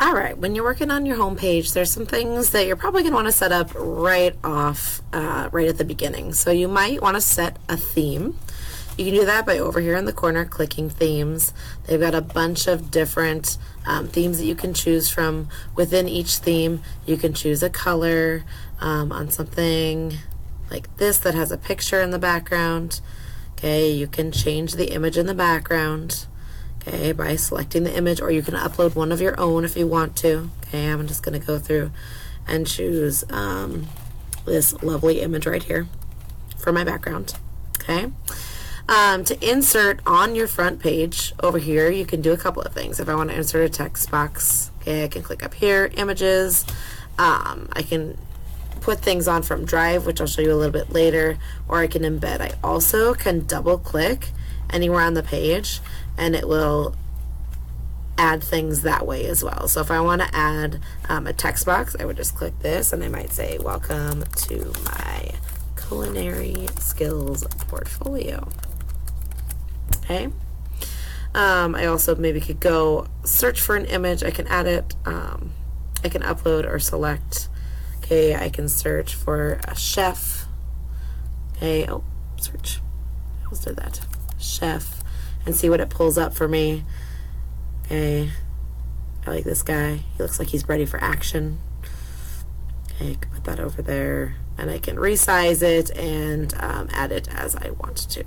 All right, when you're working on your home page, there's some things that you're probably going to want to set up right off, right at the beginning. So you might want to set a theme. You can do that by over here in the corner clicking themes. They've got a bunch of different themes that you can choose from. Within each theme, you can choose a color on something like this that has a picture in the background. Okay, you can change the image in the background. Okay, by selecting the image, or you can upload one of your own if you want to. Okay, I'm just going to go through and choose this lovely image right here for my background. Okay, to insert on your front page over here, you can do a couple of things. If I want to insert a text box, okay, I can click up here, images. I can put things on from Drive, which I'll show you a little bit later, or I can embed. I also can double click anywhere on the page and it will add things that way as well. So if I want to add a text box, I would just click this and I might say, welcome to my culinary skills portfolio. Okay. I also maybe could go search for an image. I can add it. I can upload or select. Okay, I can search for a chef. Okay, oh, search. I almost did that. Chef. And see what it pulls up for me. Okay, I like this guy. He looks like he's ready for action. Okay, I can put that over there. And I can resize it and add it as I want to.